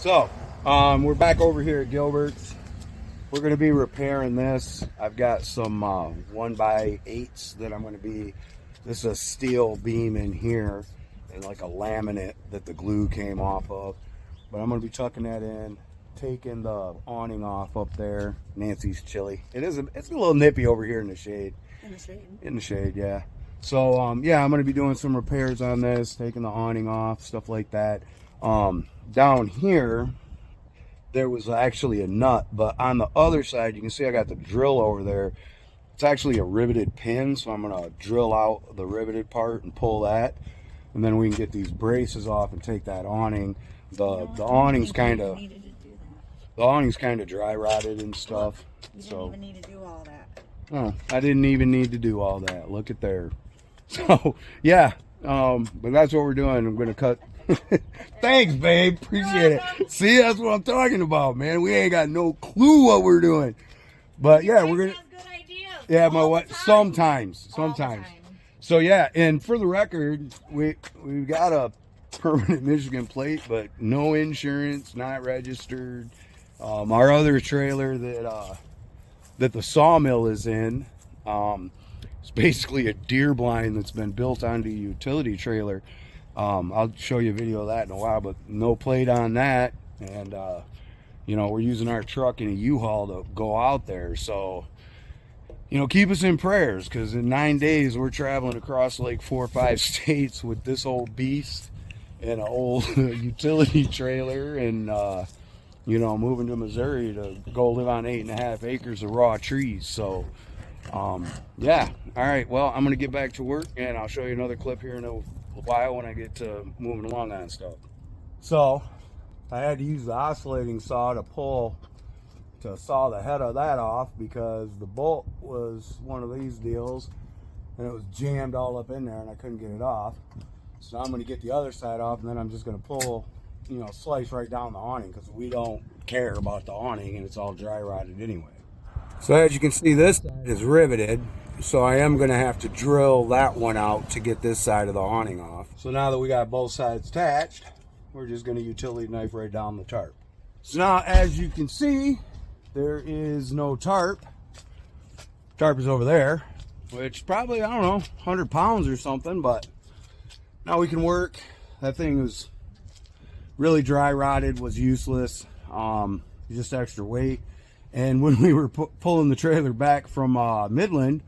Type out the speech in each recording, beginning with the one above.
So, we're back over here at Gilbert's. We're going to be repairing this. I've got some 1x8s that I'm going to be, this is a steel beam in here and like a laminate that the glue came off of. But I'm going to be tucking that in, taking the awning off up there. Nancy's chilly. It's a little nippy over here in the shade. In the shade. In the shade, yeah. So, yeah, I'm going to be doing some repairs on this, taking the awning off, stuff like that. Down here, there was actually a nut, but on the other side, you can see I got the drill over there. It's actually a riveted pin, so I'm going to drill out the riveted part and pull that. And then we can get these braces off and take that awning. The awning's kind of dry rotted and stuff. You didn't even need to do all that. Oh, I didn't even need to do all that. Look at there. So, yeah, but that's what we're doing. I'm going to cut. Thanks, babe. Appreciate it. See, that's what I'm talking about, man. We ain't got no clue what we're doing. But, yeah, we're going to. Good ideas. Yeah, my what? Sometimes. So, yeah, and for the record, we've got a permanent Michigan plate, but no insurance, not registered. Our other trailer that the sawmill is in, it's basically a deer blind that's been built onto a utility trailer. I'll show you a video of that in a while, but no plate on that. And, you know, we're using our truck and a U-Haul to go out there. So, you know, keep us in prayers, because in 9 days we're traveling across like 4 or 5 states with this old beast and an old utility trailer, and, you know, moving to Missouri to go live on 8.5 acres of raw trees. So, yeah. All right. Well, I'm going to get back to work, and I'll show you another clip here in a while when I get to moving along on stuff. So, I had to use the oscillating saw to saw the head of that off, because the bolt was one of these deals, and it was jammed all up in there, and I couldn't get it off. So now I'm going to get the other side off, and then I'm just going to pull, you know, slice right down the awning, because we don't care about the awning, and it's all dry rotted anyway. So as you can see, this side is riveted, so I am going to have to drill that one out to get this side of the awning off. So now that we got both sides attached, we're just going to utility knife right down the tarp. So now, as you can see, there is no tarp. Tarp is over there, which probably, I don't know, 100 pounds or something, but now we can work. That thing was really dry rotted, was useless, just extra weight. And when we were pulling the trailer back from Midland,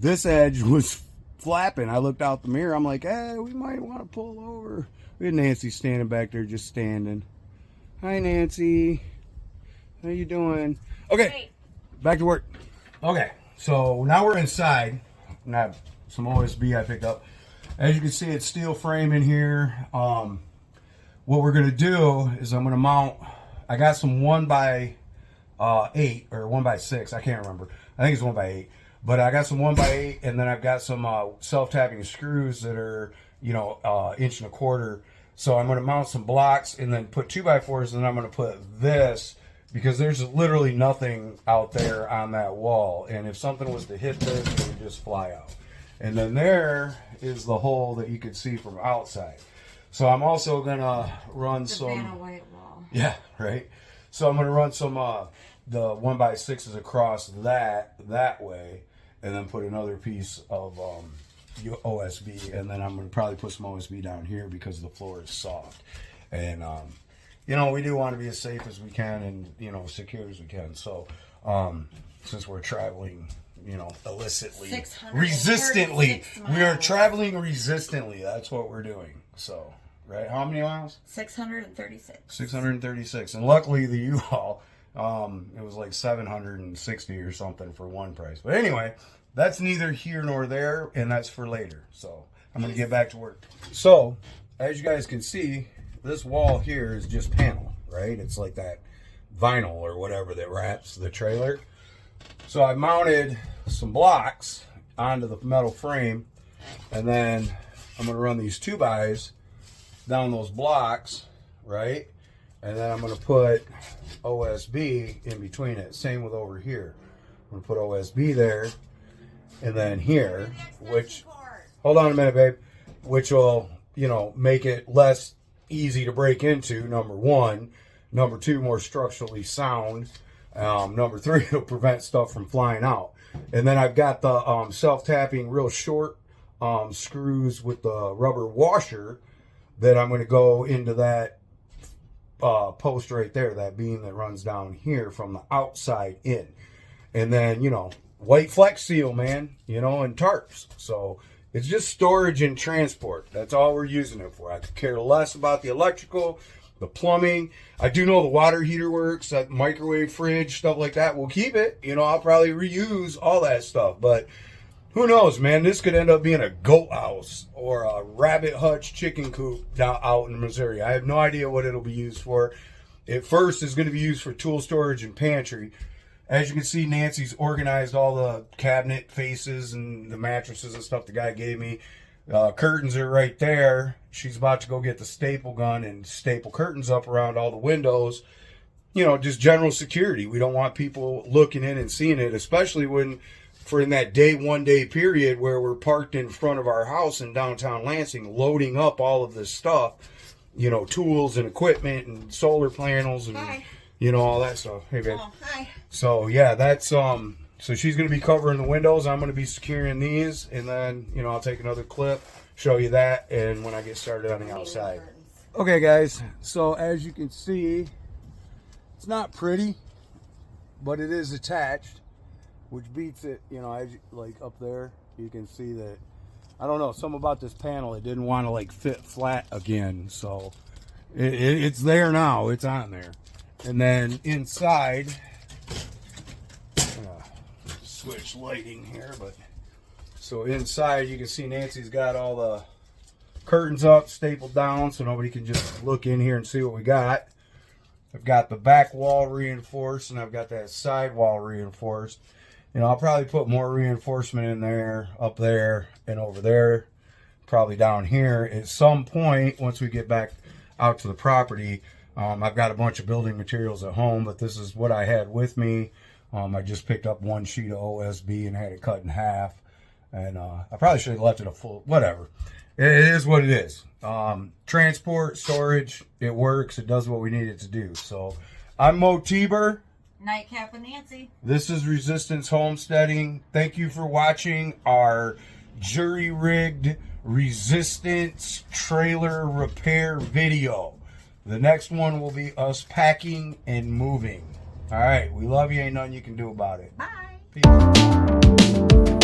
this edge was flapping. I looked out the mirror. I'm like, hey, we might want to pull over. We had Nancy standing back there, just standing. Hi, Nancy. How you doing? Okay, back to work. Okay, so now we're inside. I have some OSB I picked up. As you can see, it's steel frame in here. What we're going to do is I'm going to mount, I got some 1x8 or 1x6, I can't remember. I think it's 1x8. But I got some 1x8, and then I've got some self-tapping screws that are, you know, 1.25 inches. So I'm going to mount some blocks and then put 2x4s, and then I'm going to put this, because there's literally nothing out there on that wall. And if something was to hit this, it would just fly out. And then there is the hole that you could see from outside. So I'm also going to run some... white wall. Yeah, right. So I'm going to run some the 1x6s across that way, and then put another piece of OSB, and then I'm going to probably put some OSB down here because the floor is soft. And you know, we do want to be as safe as we can, and, you know, secure as we can. So since we're traveling, you know, illicitly, resistantly, we are traveling resistantly. That's what we're doing. So, right, how many miles? 636. 636. And luckily the U-Haul, it was like 760 or something for one price. But anyway, that's neither here nor there, and that's for later. So I'm going to get back to work. So as you guys can see, this wall here is just panel, right? It's like that vinyl or whatever that wraps the trailer. So I mounted some blocks onto the metal frame, and then I'm going to run these 2x down those blocks, right? And then I'm going to put OSB in between it. Same with over here. I'm going to put OSB there, and then here, which, hold on a minute, babe, which will, you know, make it less easy to break into, number one. Number two, more structurally sound. Number three, it'll prevent stuff from flying out. And then I've got the self-tapping real short screws with the rubber washer that I'm going to go into that post right there, that beam that runs down here from the outside in. And then, you know, white Flex Seal, man, you know, and tarps. So it's just storage and transport. That's all we're using it for. I could care less about the electrical, the plumbing. I do know the water heater works, that microwave, fridge, stuff like that. We'll keep it. You know, I'll probably reuse all that stuff. But who knows, man? This could end up being a goat house or a rabbit hutch chicken coop down out in Missouri. I have no idea what it'll be used for. At first, it's going to be used for tool storage and pantry. As you can see, Nancy's organized all the cabinet faces and the mattresses and stuff the guy gave me. Curtains are right there. She's about to go get the staple gun and staple curtains up around all the windows. You know, just general security. We don't want people looking in and seeing it, especially when for in that one day period where we're parked in front of our house in downtown Lansing, loading up all of this stuff, you know, tools and equipment and solar panels and, you know, all that stuff. Hey, babe. Oh, hi. So, yeah, that's, so she's going to be covering the windows. I'm going to be securing these, and then, you know, I'll take another clip, show you that, and when I get started on the outside. Okay, guys, so as you can see, it's not pretty, but it is attached, which beats it, you know, as you, like up there, you can see that, I don't know, something about this panel, it didn't want to like fit flat again, so it's there now, it's on there. And then inside, switch lighting here, but so inside you can see Nancy's got all the curtains up, stapled down, so nobody can just look in here and see what we got. I've got the back wall reinforced, and I've got that side wall reinforced. You know, I'll probably put more reinforcement in there, up there, and over there, probably down here. At some point, once we get back out to the property, I've got a bunch of building materials at home, but this is what I had with me. I just picked up one sheet of OSB and had it cut in half. And I probably should have left it a full, whatever. It is what it is. Transport, storage, it works. It does what we need it to do. So I'm Mo Tieber. Nightcap with Nancy. This is Resistance Homesteading. Thank you for watching our jury-rigged Resistance trailer repair video. The next one will be us packing and moving. All right, we love you. Ain't nothing you can do about it. Bye. Peace.